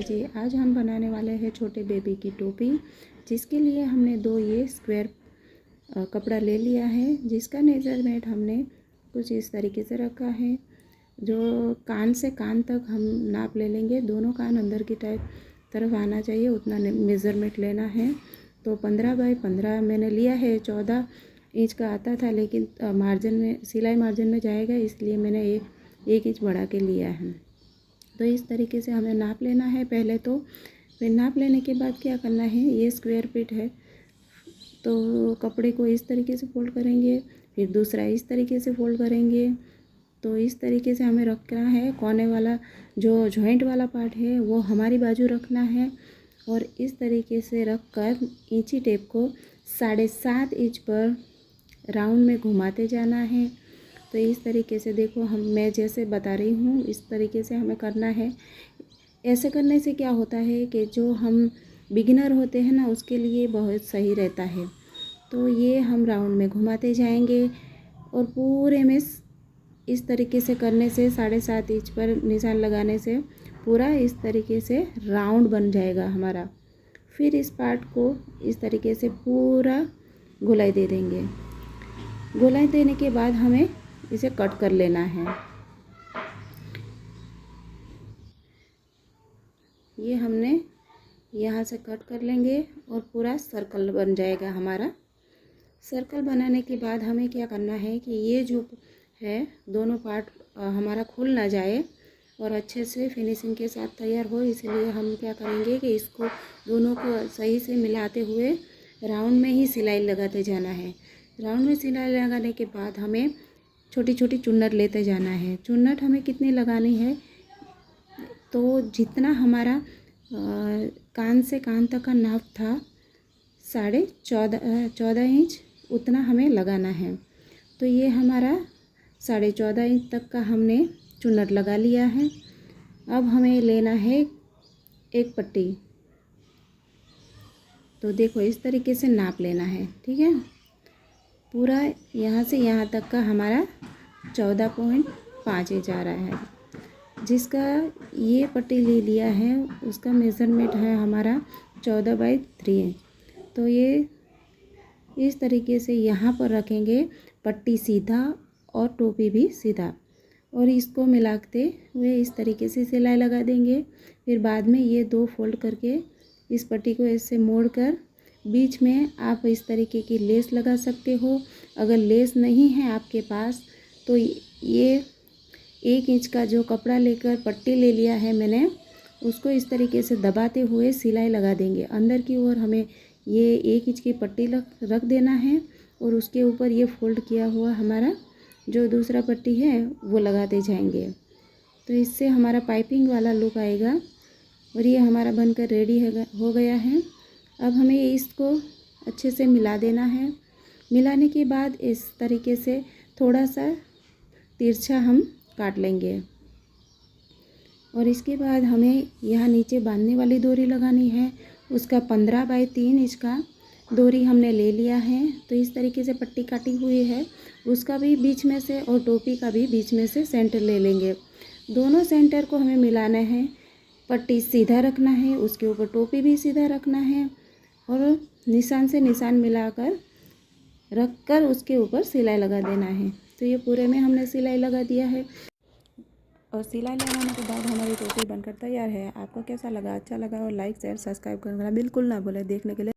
जी, आज हम बनाने वाले हैं छोटे बेबी की टोपी, जिसके लिए हमने दो ये स्क्वायर कपड़ा ले लिया है, जिसका मेज़रमेंट हमने कुछ इस तरीके से रखा है। जो कान से कान तक हम नाप ले लेंगे, दोनों कान अंदर की तरफ आना चाहिए, उतना मेज़रमेंट लेना है। तो 15 बाई 15 मैंने लिया है। 14 इंच का आता था, लेकिन मार्जिन में सिलाई मार्जिन में जाएगा, इसलिए मैंने एक इंच बढ़ा के लिया है। तो इस तरीके से हमें नाप लेना है पहले। तो फिर नाप लेने के बाद क्या करना है, ये स्क्वायर फिट है तो कपड़े को इस तरीके से फोल्ड करेंगे, फिर दूसरा इस तरीके से फोल्ड करेंगे। तो इस तरीके से हमें रखना है। कोने वाला जो जॉइंट वाला पार्ट है वो हमारी बाजू रखना है, और इस तरीके से रख कर इंची टेप को 7.5 इंच पर राउंड में घुमाते जाना है। तो इस तरीके से देखो, मैं जैसे बता रही हूँ इस तरीके से हमें करना है। ऐसे करने से क्या होता है कि जो हम बिगिनर होते हैं ना, उसके लिए बहुत सही रहता है। तो ये हम राउंड में घुमाते जाएंगे, और पूरे में इस तरीके से करने से 7.5 इंच पर निशान लगाने से पूरा इस तरीके से राउंड बन जाएगा हमारा। फिर इस पार्ट को इस तरीके से पूरा गोलाई दे देंगे। गोलाई देने के बाद हमें इसे कट कर लेना है। ये हमने यहाँ से कट कर लेंगे और पूरा सर्कल बन जाएगा हमारा। सर्कल बनाने के बाद हमें क्या करना है कि ये जो है दोनों पार्ट हमारा खुल ना जाए और अच्छे से फिनिशिंग के साथ तैयार हो, इसलिए हम क्या करेंगे कि इसको दोनों को सही से मिलाते हुए राउंड में ही सिलाई लगाते जाना है। राउंड में सिलाई लगाने के बाद हमें छोटी छोटी चुन्नट लेते जाना है। चुन्नट हमें कितनी लगानी है, तो जितना हमारा कान से कान तक का नाप था 14.5 इंच, उतना हमें लगाना है। तो ये हमारा 14.5 इंच तक का हमने चुन्नट लगा लिया है। अब हमें लेना है एक पट्टी। तो देखो इस तरीके से नाप लेना है, ठीक है। पूरा यहाँ से यहाँ तक का हमारा 14.5 इंच आ रहा है। जिसका ये पट्टी ले लिया है उसका मेज़रमेंट है हमारा 14 बाई 3 इंच। तो ये इस तरीके से यहाँ पर रखेंगे, पट्टी सीधा और टोपी भी सीधा, और इसको मिलाते हुए इस तरीके से सिलाई लगा देंगे। फिर बाद में ये दो फोल्ड करके इस पट्टी को ऐसे मोड़ कर बीच में आप इस तरीके की लेस लगा सकते हो। अगर लेस नहीं है आपके पास तो ये 1 इंच का जो कपड़ा लेकर पट्टी ले लिया है मैंने, उसको इस तरीके से दबाते हुए सिलाई लगा देंगे। अंदर की ओर हमें ये 1 इंच की पट्टी रख देना है, और उसके ऊपर ये फोल्ड किया हुआ हमारा जो दूसरा पट्टी है वो लगाते जाएंगे। तो इससे हमारा पाइपिंग वाला लुक आएगा, और ये हमारा बनकर रेडी हो गया है। अब हमें इसको अच्छे से मिला देना है। मिलाने के बाद इस तरीके से थोड़ा सा तिरछा हम काट लेंगे, और इसके बाद हमें यहाँ नीचे बांधने वाली डोरी लगानी है। उसका 15 बाई 3 इंच का डोरी हमने ले लिया है। तो इस तरीके से पट्टी काटी हुई है, उसका भी बीच में से और टोपी का भी बीच में से सेंटर ले लेंगे। दोनों सेंटर को हमें मिलाना है। पट्टी सीधा रखना है, उसके ऊपर टोपी भी सीधा रखना है, और निशान से निशान मिलाकर रख कर उसके ऊपर सिलाई लगा देना है। तो ये पूरे में हमने सिलाई लगा दिया है, और सिलाई लगाने के बाद हमारी टोपी बनकर तैयार है। आपको कैसा लगा? अच्छा लगा और लाइक शेयर सब्सक्राइब करना बिल्कुल ना भूलें। देखने के लिए